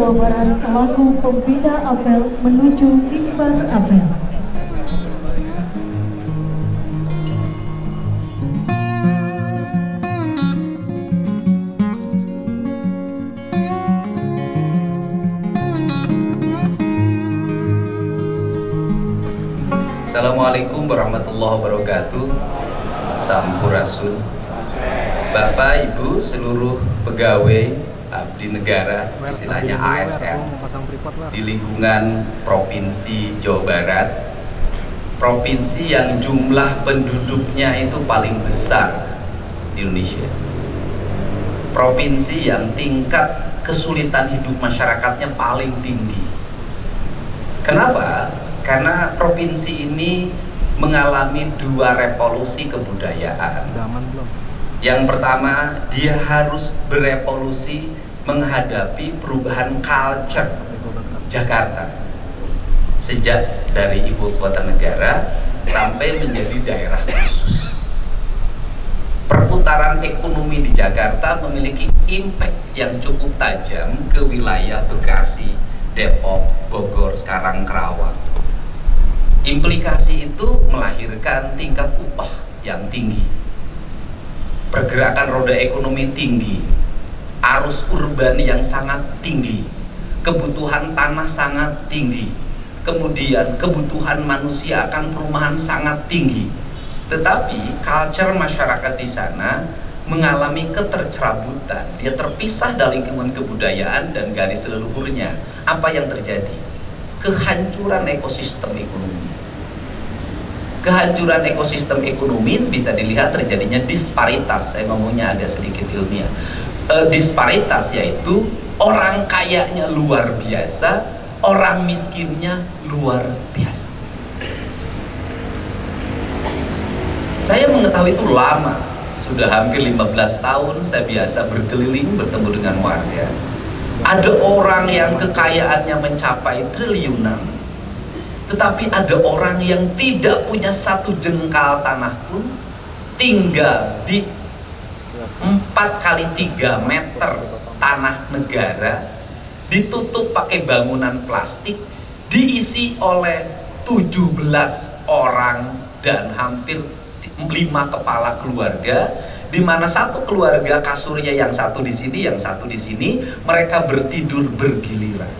Jawa Barat selaku pembina apel menuju mimbar apel. Assalamualaikum warahmatullahi wabarakatuh. Sampurasun. Bapak, Ibu, seluruh pegawai abdi negara, istilahnya ASN, di lingkungan Provinsi Jawa Barat, provinsi yang jumlah penduduknya itu paling besar di Indonesia, provinsi yang tingkat kesulitan hidup masyarakatnya paling tinggi. Kenapa? Karena provinsi ini mengalami dua revolusi kebudayaan. Yang pertama, dia harus berevolusi menghadapi perubahan culture Jakarta sejak dari ibu kota negara sampai menjadi daerah khusus. Perputaran ekonomi di Jakarta memiliki impact yang cukup tajam ke wilayah Bekasi, Depok, Bogor, sekarang Karawang. Implikasi itu melahirkan tingkat upah yang tinggi, pergerakan roda ekonomi tinggi, arus urban yang sangat tinggi, kebutuhan tanah sangat tinggi, kemudian kebutuhan manusia akan perumahan sangat tinggi. Tetapi culture masyarakat di sana mengalami ketercerabutan, dia terpisah dari lingkungan kebudayaan dan garis leluhurnya. Apa yang terjadi? Kehancuran ekosistem ekonomi. Kehancuran ekosistem ekonomi bisa dilihat terjadinya disparitas. Saya ngomongnya agak sedikit ilmiah. Disparitas yaitu orang kayanya luar biasa, orang miskinnya luar biasa. Saya mengetahui itu lama, sudah hampir 15 tahun saya biasa berkeliling bertemu dengan warga. Ada orang yang kekayaannya mencapai triliunan, tetapi ada orang yang tidak punya satu jengkal tanah pun, tinggal di 4x3 meter tanah negara, ditutup pakai bangunan plastik, diisi oleh 17 orang dan hampir 5 kepala keluarga, di mana satu keluarga kasurnya yang satu di sini, yang satu di sini, mereka bertidur bergiliran.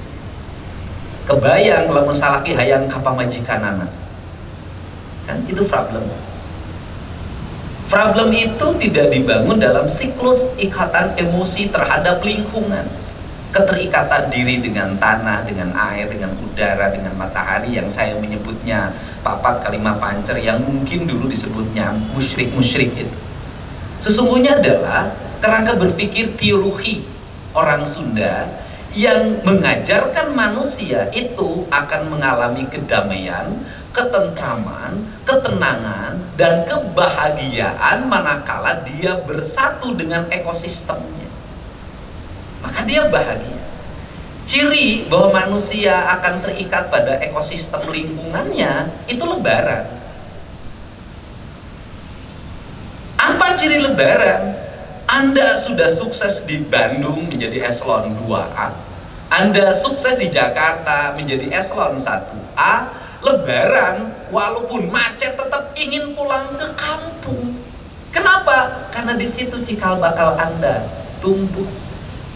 Kebayang lamun salaki hayang kapamajikanana. Kan itu problem. Problem itu tidak dibangun dalam siklus ikatan emosi terhadap lingkungan. Keterikatan diri dengan tanah, dengan air, dengan udara, dengan matahari, yang saya menyebutnya papat kalima pancer, yang mungkin dulu disebutnya musyrik-musyrik itu. Sesungguhnya adalah kerangka berpikir teologi orang Sunda yang mengajarkan manusia itu akan mengalami kedamaian, ketentraman, ketenangan, dan kebahagiaan manakala dia bersatu dengan ekosistemnya. Maka dia bahagia. Ciri bahwa manusia akan terikat pada ekosistem lingkungannya itu lebaran. Apa ciri lebaran? Anda sudah sukses di Bandung menjadi eselon 2A, Anda sukses di Jakarta menjadi eselon 1A, lebaran walaupun macet tetap ingin pulang ke kampung. Kenapa? Karena di situ cikal bakal Anda tumbuh,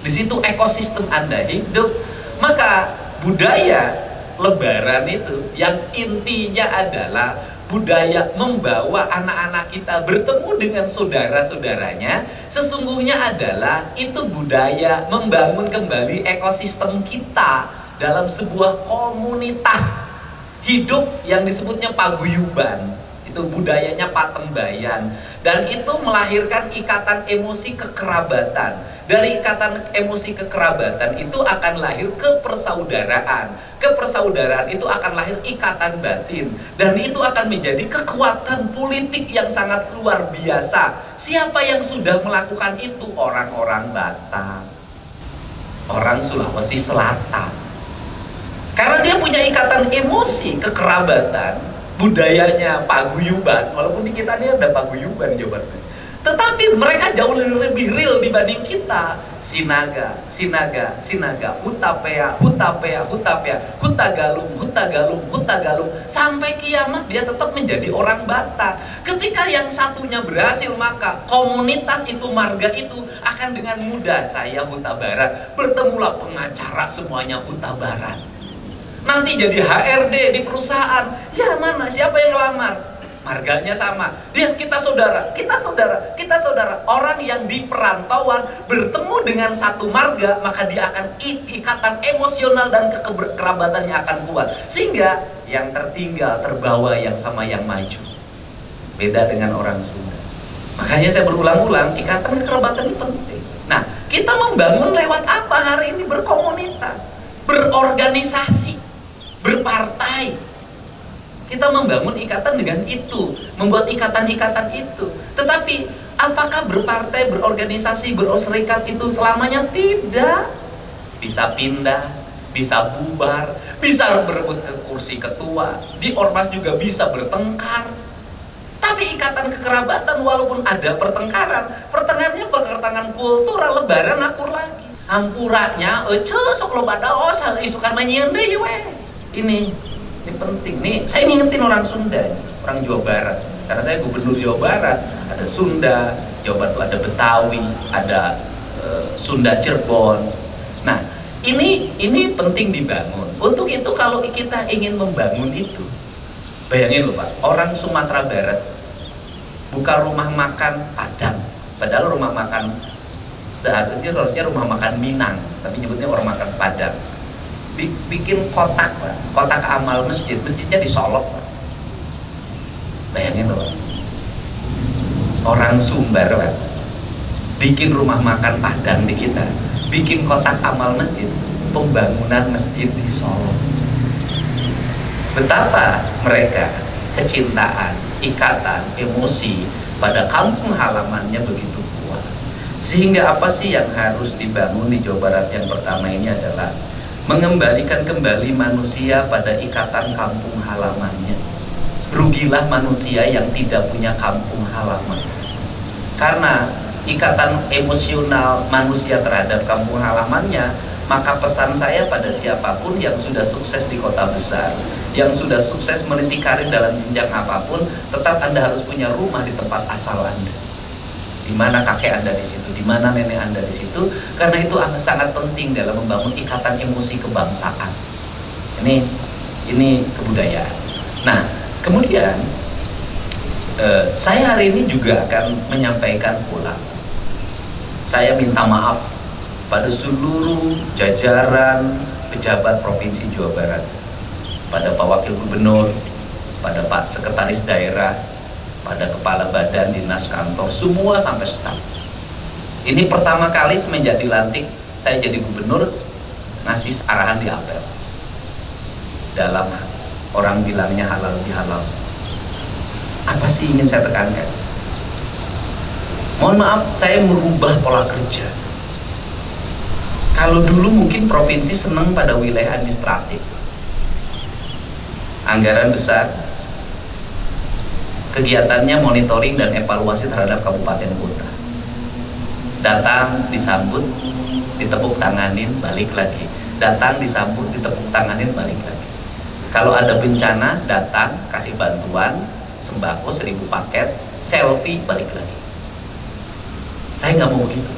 di situ ekosistem Anda hidup. Maka budaya lebaran itu yang intinya adalah budaya membawa anak-anak kita bertemu dengan saudara-saudaranya, sesungguhnya adalah itu budaya membangun kembali ekosistem kita dalam sebuah komunitas hidup yang disebutnya paguyuban. Itu budayanya Patembayan, dan itu melahirkan ikatan emosi kekerabatan. Dari ikatan emosi kekerabatan itu akan lahir kepersaudaraan. Kepersaudaraan itu akan lahir ikatan batin, dan itu akan menjadi kekuatan politik yang sangat luar biasa. Siapa yang sudah melakukan itu? Orang-orang Batak, orang Sulawesi Selatan. Karena dia punya ikatan emosi kekerabatan, budayanya paguyuban. Walaupun di kita ini ada paguyuban, Jawa Barat, tetapi mereka jauh lebih real dibanding kita. Sinaga, sinaga, sinaga, hutapea, hutapea, hutapea, hutagalung, hutagalung, hutagalung, sampai kiamat dia tetap menjadi orang Batak. Ketika yang satunya berhasil, maka komunitas itu, marga itu akan dengan mudah, saya Huta Barat, bertemulah pengacara semuanya Huta Barat. Nanti jadi HRD di perusahaan, ya mana siapa yang ngelamar? Marganya sama, dia kita saudara, kita saudara, kita saudara. Orang yang di perantauan bertemu dengan satu marga, maka dia akan ikatan emosional dan kekerabatannya akan kuat, sehingga yang tertinggal terbawa yang sama yang maju. Beda dengan orang Sunda. Makanya saya berulang-ulang, ikatan kekerabatan ini penting. Nah, kita membangun lewat apa hari ini? Berkomunitas, berorganisasi, berpartai. Kita membangun ikatan dengan itu, membuat ikatan-ikatan itu. Tetapi apakah berpartai, berorganisasi, berserikat itu selamanya? Tidak. Bisa pindah, bisa bubar, bisa berebut ke kursi ketua, di ormas juga bisa bertengkar. Tapi ikatan kekerabatan, walaupun ada pertengkaran, pertengahannya pertengahan kultural, lebaran akur lagi. Hampuranya, sok lo pada osal, isukan menyiende Ini penting nih, saya ngingetin orang Sunda, orang Jawa Barat, karena saya gubernur Jawa Barat. Ada Sunda, Jawa Barat ada Betawi, ada Sunda Cirebon. Nah, ini penting dibangun. Untuk itu kalau kita ingin membangun itu, bayangin loh Pak, orang Sumatera Barat buka rumah makan Padang, padahal rumah makan harusnya rumah makan Minang, tapi nyebutnya orang makan Padang. Bikin kotak Pak, kotak amal masjidnya disolok Pak. Bayangin loh Pak, orang Sumbar Pak, bikin rumah makan Padang di kita, bikin kotak amal masjid, pembangunan masjid disolok. Betapa mereka kecintaan, ikatan, emosi pada kampung halamannya begitu kuat. Sehingga apa sih yang harus dibangun di Jawa Barat? Yang pertama ini adalah mengembalikan kembali manusia pada ikatan kampung halamannya. Rugilah manusia yang tidak punya kampung halaman. Karena ikatan emosional manusia terhadap kampung halamannya, maka pesan saya pada siapapun yang sudah sukses di kota besar, yang sudah sukses meniti karir dalam jenjang apapun, tetap Anda harus punya rumah di tempat asal Anda. Di mana kakek Anda di situ, di mana nenek Anda di situ, karena itu sangat penting dalam membangun ikatan emosi kebangsaan. Ini kebudayaan. Nah, kemudian saya hari ini juga akan menyampaikan pula, saya minta maaf pada seluruh jajaran pejabat Provinsi Jawa Barat, pada Pak Wakil Gubernur, pada Pak Sekretaris Daerah, pada kepala badan, dinas, kantor, semua sampai staf. Ini pertama kali semenjak dilantik saya jadi gubernur ngasih arahan di apel. Dalam orang bilangnya halal bihalal. Apa sih ingin saya tekankan? Mohon maaf, saya merubah pola kerja. Kalau dulu mungkin provinsi senang pada wilayah administratif, anggaran besar, kegiatannya monitoring dan evaluasi terhadap kabupaten kota. Datang, disambut, ditepuk tanganin, balik lagi. Datang, disambut, ditepuk tanganin, balik lagi. Kalau ada bencana, datang, kasih bantuan, sembako 1000 paket, selfie, balik lagi. Saya nggak mau begitu.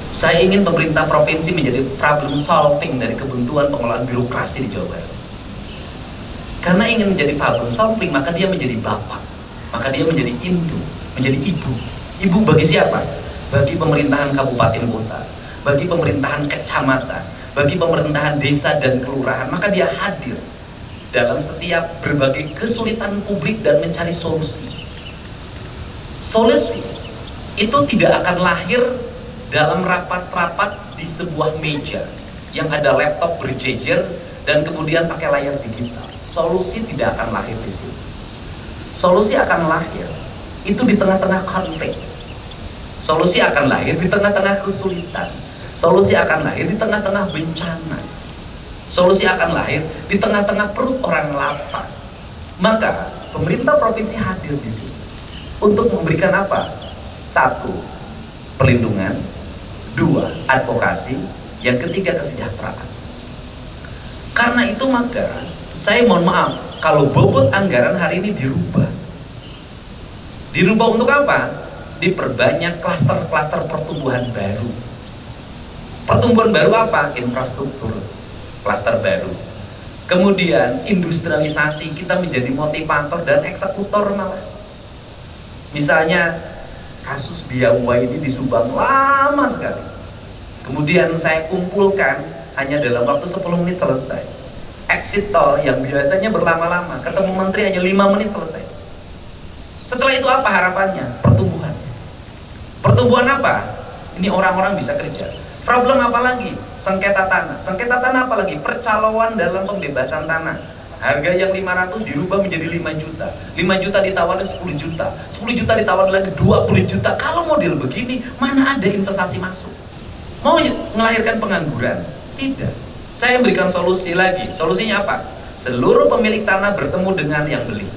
Saya ingin pemerintah provinsi menjadi problem solving dari kebuntuan pengelolaan birokrasi di Jawa Barat. Karena ingin menjadi problem solving, maka dia menjadi bapak. Maka dia menjadi induk, menjadi ibu. Ibu bagi siapa? Bagi pemerintahan kabupaten kota, bagi pemerintahan kecamatan, bagi pemerintahan desa dan kelurahan. Maka dia hadir dalam setiap berbagai kesulitan publik dan mencari solusi. Solusi itu tidak akan lahir dalam rapat-rapat di sebuah meja yang ada laptop berjejer dan kemudian pakai layar digital. Solusi tidak akan lahir di situ. Solusi akan lahir itu di tengah-tengah konflik. Solusi akan lahir di tengah-tengah kesulitan. Solusi akan lahir di tengah-tengah bencana. Solusi akan lahir di tengah-tengah perut orang lapar. Maka pemerintah provinsi hadir di sini untuk memberikan apa? 1, perlindungan. dua, advokasi, yang ketiga kesejahteraan. Karena itu maka saya mohon maaf kalau bobot anggaran hari ini dirubah. Dirubah untuk apa? Diperbanyak klaster-klaster pertumbuhan baru. Pertumbuhan baru apa? Infrastruktur, klaster baru. Kemudian industrialisasi, kita menjadi motivator dan eksekutor malah. Misalnya kasus Biawai ini di Subang lama sekali. Kemudian saya kumpulkan hanya dalam waktu 10 menit selesai. Exit tol yang biasanya berlama-lama, ketemu menteri hanya 5 menit selesai. Setelah itu apa harapannya? Pertumbuhan. Pertumbuhan apa? Ini orang-orang bisa kerja. Problem apa lagi? Sengketa tanah. Sengketa tanah apa lagi? Percaloan dalam pembebasan tanah. Harga yang 500 dirubah menjadi 5 juta. 5 juta ditawari 10 juta. 10 juta ditawari lagi 20 juta. Kalau model begini, mana ada investasi masuk? Mau melahirkan pengangguran? Tidak. Saya berikan solusi lagi. Solusinya apa? Seluruh pemilik tanah bertemu dengan yang beli.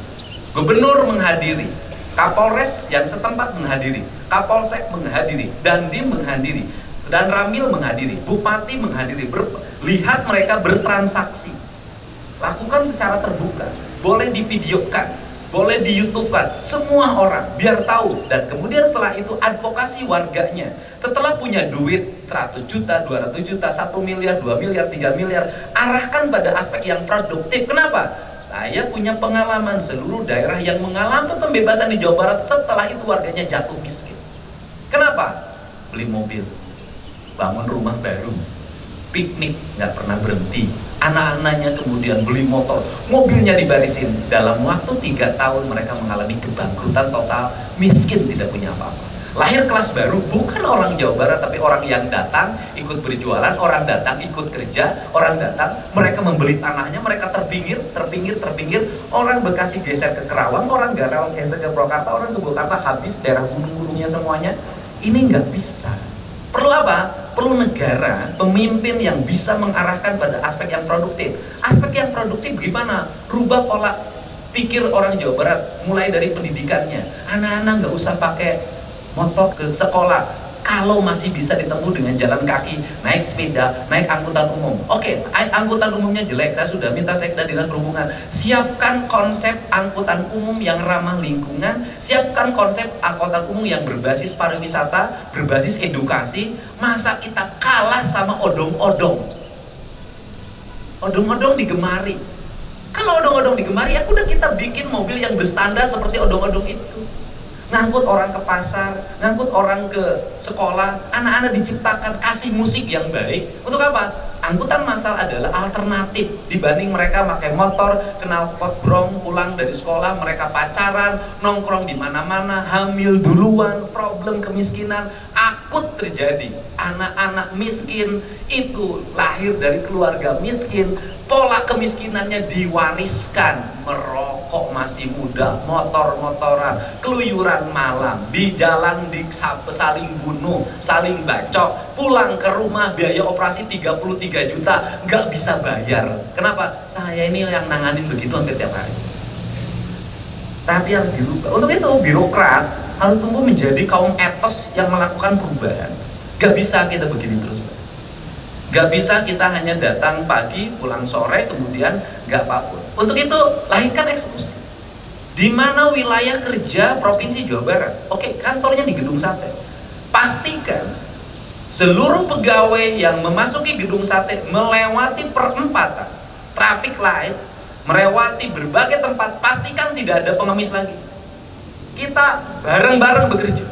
Gubernur menghadiri, Kapolres yang setempat menghadiri, Kapolsek menghadiri, Dandim menghadiri, dan Ramil menghadiri, Bupati menghadiri, lihat mereka bertransaksi. Lakukan secara terbuka, boleh divideokan, boleh di YouTube-kan, semua orang biar tahu. Dan kemudian setelah itu advokasi warganya. Setelah punya duit 100 juta, 200 juta, 1 miliar, 2 miliar, 3 miliar, arahkan pada aspek yang produktif. Kenapa? Saya punya pengalaman seluruh daerah yang mengalami pembebasan di Jawa Barat, setelah itu warganya jatuh miskin. Kenapa? Beli mobil, bangun rumah baru, piknik nggak pernah berhenti, anak-anaknya kemudian beli motor, mobilnya dibarisin. Dalam waktu 3 tahun mereka mengalami kebangkrutan total, miskin, tidak punya apa-apa. Lahir kelas baru, bukan orang Jawa Barat, tapi orang yang datang ikut berjualan, orang datang ikut kerja, orang datang, mereka membeli tanahnya, mereka terpinggir, orang Bekasi geser ke Kerawang, orang Karawang geser ke Purwakarta, orang Yogyakarta habis daerah gunung-gunungnya semuanya. Ini nggak bisa. Perlu apa? Perlu negara, pemimpin yang bisa mengarahkan pada aspek yang produktif. Aspek yang produktif gimana? Rubah pola pikir orang Jawa Barat, mulai dari pendidikannya. Anak-anak nggak usah pakai motor ke sekolah, kalau masih bisa ditempuh dengan jalan kaki, naik sepeda, naik angkutan umum. Oke, angkutan umumnya jelek, saya sudah minta Sekda Dinas Perhubungan, siapkan konsep angkutan umum yang ramah lingkungan, siapkan konsep angkutan umum yang berbasis pariwisata, berbasis edukasi. Masa kita kalah sama odong-odong? Odong-odong digemari. Kalau odong-odong digemari, ya udah kita bikin mobil yang berstandar seperti odong-odong itu. Ngangkut orang ke pasar, ngangkut orang ke sekolah, anak-anak diciptakan, kasih musik yang baik. Untuk apa? Angkutan massal adalah alternatif dibanding mereka pakai motor, knalpot brong, pulang dari sekolah, mereka pacaran, nongkrong di mana-mana, hamil duluan, problem kemiskinan akut terjadi. Anak-anak miskin itu lahir dari keluarga miskin, pola kemiskinannya diwariskan, merokok masih muda, motor-motoran, keluyuran malam, di jalan saling bunuh, saling bacok, pulang ke rumah biaya operasi 33 juta, nggak bisa bayar. Kenapa? Saya ini yang nanganin begitu hampir tiap hari. Tapi harus dirubah. Untuk itu birokrat harus tumbuh menjadi kaum etos yang melakukan perubahan. Gak bisa kita begini terus. Gak bisa kita hanya datang pagi, pulang sore, kemudian gak apapun. Untuk itu, lahirkan eksekusi. Di mana wilayah kerja Provinsi Jawa Barat? Oke, kantornya di Gedung Sate. Pastikan seluruh pegawai yang memasuki Gedung Sate melewati perempatan, traffic light, melewati berbagai tempat, pastikan tidak ada pengemis lagi. Kita bareng-bareng bekerja.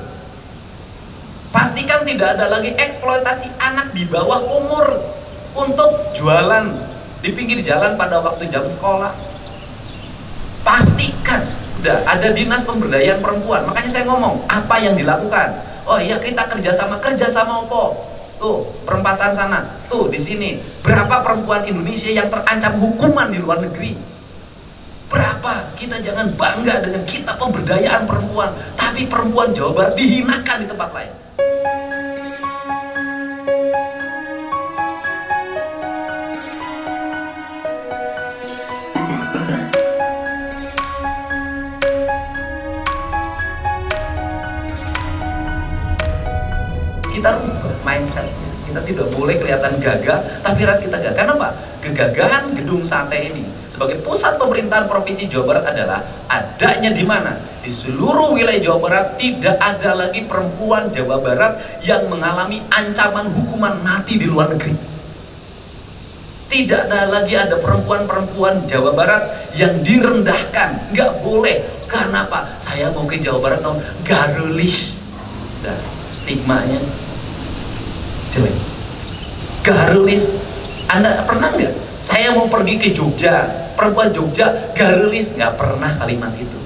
Pastikan tidak ada lagi eksploitasi anak di bawah umur untuk jualan di pinggir jalan pada waktu jam sekolah. Pastikan udah ada dinas pemberdayaan perempuan. Makanya saya ngomong, apa yang dilakukan? Oh iya, kita kerjasama opo? Tuh, perempatan sana. Tuh, di sini. Berapa perempuan Indonesia yang terancam hukuman di luar negeri? Berapa? Kita jangan bangga dengan kita pemberdayaan perempuan, tapi perempuan Jawa Barat dihinakan di tempat lain. Kita rubah mindsetnya. Kita tidak boleh kelihatan gagah, tapi rakyat kita gagah. Karena apa? Kegagahan gedung sate ini sebagai pusat pemerintahan Provinsi Jawa Barat adalah adanya di mana? Di seluruh wilayah Jawa Barat tidak ada lagi perempuan Jawa Barat yang mengalami ancaman hukuman mati di luar negeri. Tidak ada lagi ada perempuan-perempuan Jawa Barat yang direndahkan. Nggak boleh. Karena apa? Saya mau ke Jawa Barat tahun garulis. Nah, stigmanya jelek. Garulis. Anda pernah nggak? Saya mau pergi ke Jogja, perempuan Jogja garulis. Nggak pernah kalimat itu.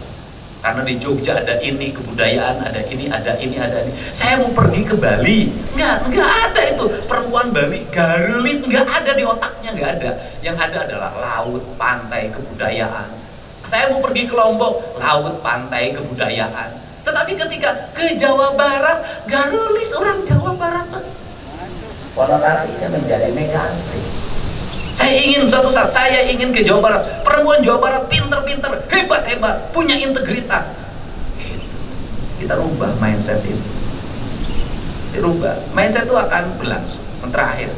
Karena di Jogja ada ini, kebudayaan, ada ini, ada ini, ada ini. Saya mau pergi ke Bali, nggak ada itu. Perempuan Bali, garulis, nggak ada di otaknya, nggak ada. Yang ada adalah laut, pantai, kebudayaan. Saya mau pergi ke Lombok, laut, pantai, kebudayaan. Tetapi ketika ke Jawa Barat, garulis orang Jawa Barat, konotasinya menjadi negatif. Saya ingin suatu saat, saya ingin ke Jawa Barat. Perempuan Jawa Barat pinter-pinter, hebat-hebat, punya integritas. Kita rubah mindset itu. Saya rubah. Mindset itu akan berlangsung. Yang terakhir,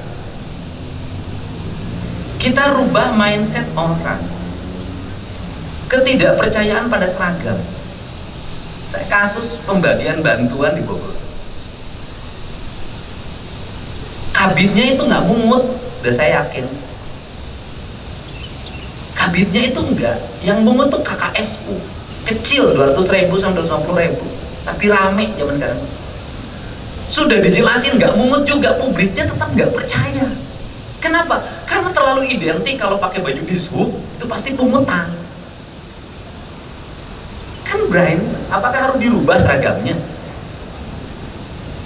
kita rubah mindset orang. Ketidakpercayaan pada seragam. Saya kasus pembagian bantuan di Bogor. Kabitnya itu nggak mungut, udah saya yakin. Kabitnya itu enggak, yang mungut tuh KKSU kecil 200.000 sampai 250.000, tapi rame zaman sekarang. Sudah dijelasin nggak mungut juga, publiknya tetap nggak percaya. Kenapa? Karena terlalu identik kalau pakai baju dishub itu pasti pungutan. Kan Brian, apakah harus dirubah seragamnya?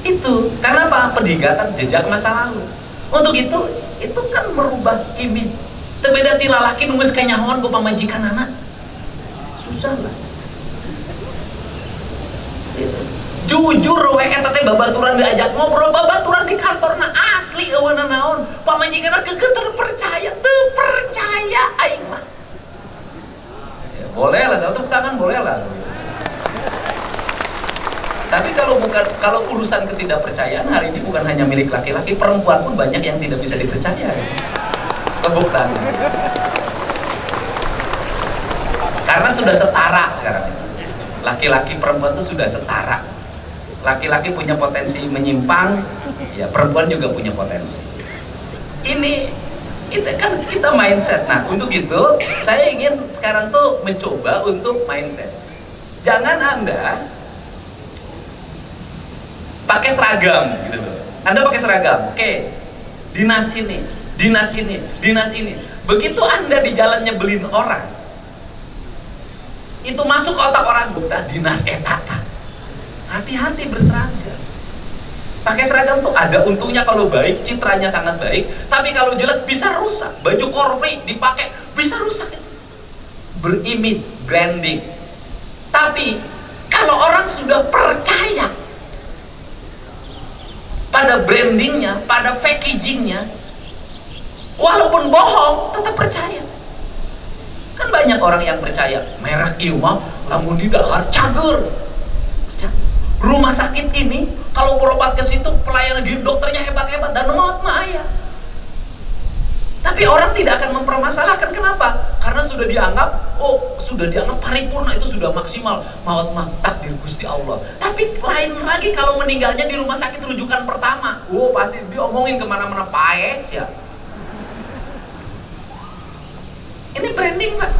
Itu karena apa? Peningkatan jejak masa lalu. Untuk itu kan merubah image. Terbeda tilalaki nunggu kenyahoan bapak majikan anak, susah lah. Jujur eta teh babaturan diajak ngobrol, babaturan di kantor na asli eueuh naon. Pamajikan keukeut terpercaya aing mah. Ya, boleh lah, satu tangan boleh lah. Tapi kalau urusan ketidakpercayaan hari ini bukan hanya milik laki-laki, perempuan pun banyak yang tidak bisa dipercaya. Tepuk tangan. Karena sudah setara sekarang ini. Laki-laki perempuan itu sudah setara. Laki-laki punya potensi menyimpang, ya perempuan juga punya potensi. Itu kan kita mindset. Nah, untuk itu saya ingin sekarang tuh mencoba untuk mindset. Jangan Anda pakai seragam gitu loh. Anda pakai seragam. Oke. Dinas ini, dinas ini, dinas ini. Begitu Anda di jalan nyebelin orang, itu masuk ke otak orang, dinas etata. Hati-hati berseragam. Pakai seragam tuh ada untungnya kalau baik, citranya sangat baik. Tapi kalau jelek bisa rusak. Baju korpri dipakai bisa rusak. Berimage, branding. Tapi kalau orang sudah percaya pada brandingnya, pada packagingnya, walaupun bohong tetap percaya. Kan banyak orang yang percaya merek ieu mah lamun di dahar cager. Rumah sakit ini kalau berobat ke situ pelayanan dokternya hebat-hebat dan maut mah aya. Tapi orang tidak akan mempermasalahkan. Kenapa? Karena sudah dianggap paripurna, itu sudah maksimal. Maut mah takdir Gusti Allah. Tapi lain lagi kalau meninggalnya di rumah sakit rujukan pertama. Pasti diomongin kemana-mana pae ya. Ini branding, Pak.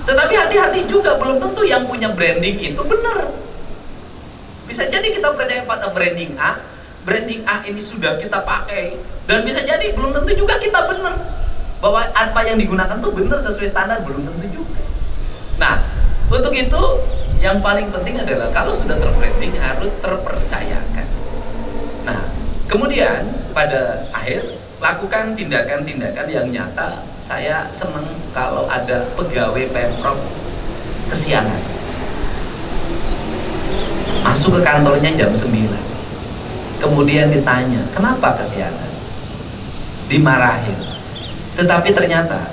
Tetapi hati-hati juga, belum tentu yang punya branding itu benar. Bisa jadi kita percaya pada branding A ini sudah kita pakai, dan bisa jadi belum tentu juga kita benar. Bahwa apa yang digunakan tuh benar sesuai standar, belum tentu juga. Nah, untuk itu yang paling penting adalah kalau sudah terbranding harus terpercayakan. Nah, kemudian pada akhir lakukan tindakan-tindakan yang nyata. Saya senang kalau ada pegawai Pemprov kesiangan. Masuk ke kantornya jam 9. Kemudian ditanya, kenapa kesiangan? Dimarahin. Tetapi ternyata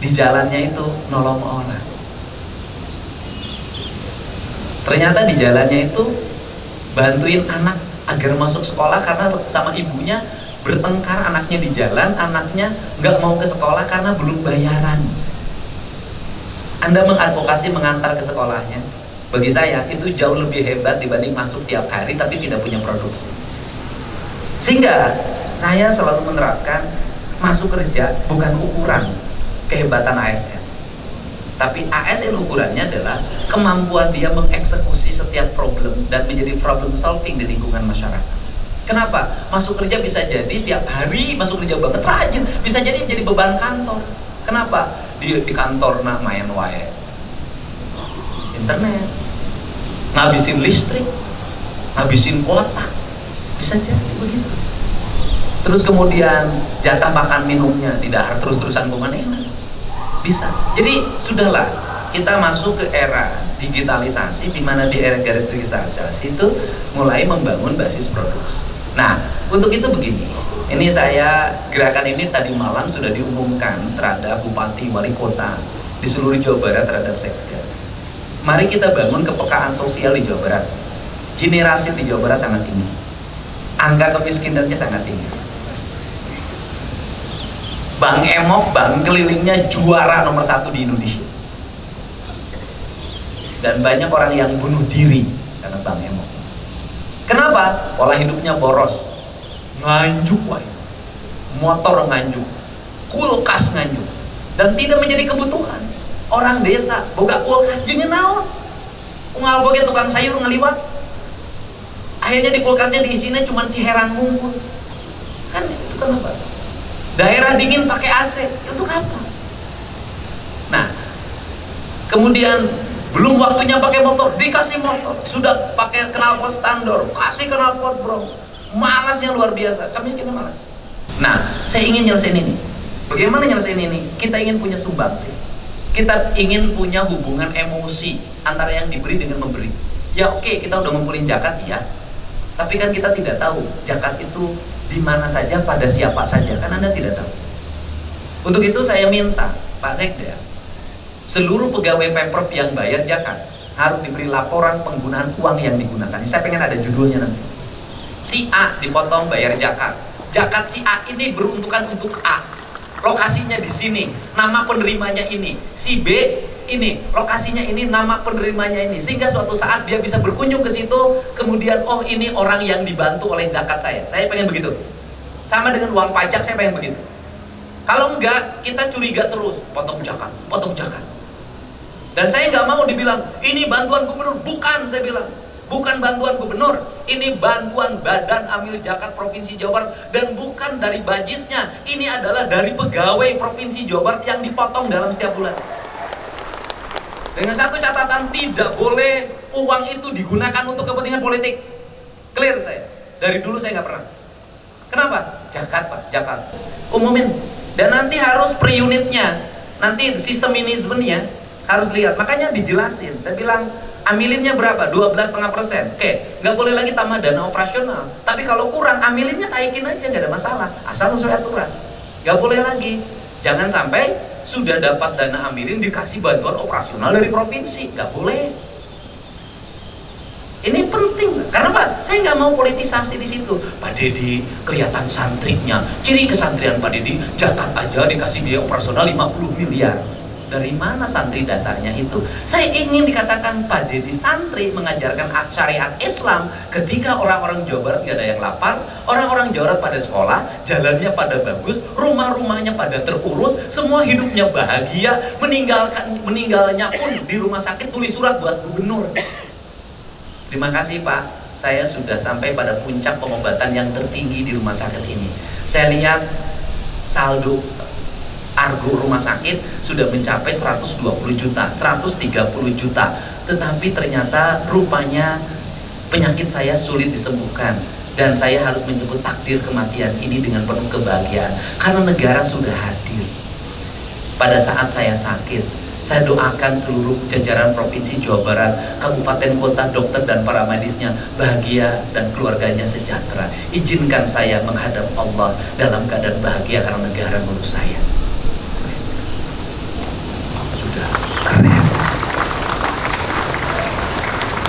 di jalannya itu nolong orang. Ternyata di jalannya itu bantuin anak agar masuk sekolah karena sama ibunya bertengkar, anaknya di jalan, anaknya nggak mau ke sekolah karena belum bayaran. Anda mengadvokasi mengantar ke sekolahnya, bagi saya itu jauh lebih hebat dibanding masuk tiap hari tapi tidak punya produksi. Sehingga saya selalu menerapkan masuk kerja bukan ukuran kehebatan ASN, tapi ASN ukurannya adalah kemampuan dia mengeksekusi setiap problem dan menjadi problem solving di lingkungan masyarakat. Kenapa? Masuk kerja bisa jadi tiap hari masuk kerja banget rajin, bisa jadi menjadi beban kantor. Kenapa? Di kantor main wae internet, ngabisin listrik, ngabisin kuota, bisa jadi begitu. Terus kemudian jatah makan minumnya tidak harus terus-terusan kemana-mana, bisa. Jadi sudahlah, kita masuk ke era digitalisasi, di mana di era digitalisasi itu mulai membangun basis produksi. Nah, untuk itu begini, ini gerakan ini tadi malam sudah diumumkan terhadap bupati, wali kota di seluruh Jawa Barat terhadap sekda. Mari kita bangun kepekaan sosial di Jawa Barat. Generasi di Jawa Barat sangat tinggi, angka kemiskinannya sangat tinggi. Bank Emok, bank kelilingnya juara nomor 1 di Indonesia. Dan banyak orang yang bunuh diri karena Bank Emok. Kenapa? Pola hidupnya boros, nganjuk wae, motor nganjuk, kulkas nganjuk, dan tidak menjadi kebutuhan. Orang desa boga kulkas jeung naon? Unggal boga tukang sayur ngaliwat. Akhirnya di kulkasnya diisinya cuma ciherang mungkul. Kan itu kenapa? Daerah dingin pakai AC, untuk apa? Nah, kemudian belum waktunya pakai motor, dikasih motor, sudah pakai knalpot standar, kasih knalpot bro, malasnya luar biasa, kemiskinan malas. Nah, saya ingin nyelesain ini. Bagaimana nyelesain ini? Kita ingin punya sumbangsi, kita ingin punya hubungan emosi antara yang diberi dengan memberi. Ya oke, kita udah ngumpulin zakat, ya, tapi kan kita tidak tahu zakat itu di mana saja, pada siapa saja, kan Anda tidak tahu. Untuk itu saya minta Pak Sekda, seluruh pegawai Pemprov yang bayar zakat harus diberi laporan penggunaan uang yang digunakan. Saya pengen ada judulnya nanti. Si A dipotong bayar zakat. Zakat si A ini beruntukan untuk A. Lokasinya di sini, nama penerimanya ini. Si B ini, lokasinya ini, nama penerimanya ini. Sehingga suatu saat dia bisa berkunjung ke situ, kemudian oh ini orang yang dibantu oleh zakat saya. Saya pengen begitu. Sama dengan uang pajak, saya pengen begitu. Kalau enggak, kita curiga terus, potong zakat, potong zakat. Dan saya nggak mau dibilang ini bantuan gubernur, bukan, saya bilang bukan bantuan gubernur, ini bantuan Badan Amil Zakat Provinsi Jawa Barat, dan bukan dari bajisnya, ini adalah dari pegawai Provinsi Jawa Barat yang dipotong dalam setiap bulan. Dengan satu catatan, tidak boleh uang itu digunakan untuk kepentingan politik. Clear saya, dari dulu saya nggak pernah. Kenapa? Zakat Pak, zakat umumin, dan nanti harus per unitnya, nanti sistem manajemennya harus lihat, makanya dijelasin. Saya bilang amilinnya berapa? 12,5%. Oke, nggak boleh lagi tambah dana operasional. Tapi kalau kurang, amilinnya taikin aja, nggak ada masalah, asal sesuai aturan. Nggak boleh lagi. Jangan sampai sudah dapat dana amilin dikasih bantuan operasional dari provinsi, nggak boleh. Ini penting, karena Pak, saya nggak mau politisasi di situ. Pak Dedi kelihatan santrinya, ciri kesantrian Pak Dedi, zakat aja dikasih biaya operasional 50 miliar. Dari mana santri dasarnya itu? Saya ingin dikatakan Pak Dedi santri mengajarkan syariat Islam ketika orang-orang Jawa Barat gak ada yang lapar, orang-orang Jawa Barat pada sekolah, jalannya pada bagus, rumah-rumahnya pada terurus, semua hidupnya bahagia, meninggalnya pun di rumah sakit tulis surat buat gubernur. Terima kasih Pak, saya sudah sampai pada puncak pengobatan yang tertinggi di rumah sakit ini. Saya lihat saldo argo rumah sakit sudah mencapai 120 juta, 130 juta. Tetapi ternyata rupanya penyakit saya sulit disembuhkan, dan saya harus menyebut takdir kematian ini dengan penuh kebahagiaan karena negara sudah hadir. Pada saat saya sakit, saya doakan seluruh jajaran Provinsi Jawa Barat, kabupaten kota, dokter dan para medisnya bahagia dan keluarganya sejahtera. Izinkan saya menghadap Allah dalam keadaan bahagia karena negara ngurus saya. Keren.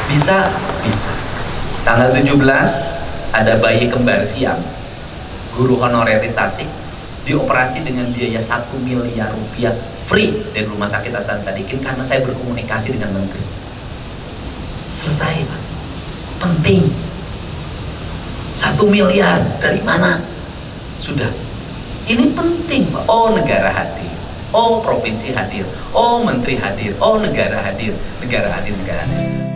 Bisa, bisa. Tanggal 17 Ada bayi kembar siam, guru honorer di Tasik, dioperasi dengan biaya 1 miliar rupiah free dari Rumah Sakit Hasan Sadikin karena saya berkomunikasi dengan menteri. Selesai, Pak. Penting. 1 miliar dari mana? Sudah. Ini penting, Pak. Oh, negara hadir. Oh, provinsi hadir. Oh, menteri hadir. Oh, negara hadir. Negara hadir, negara hadir.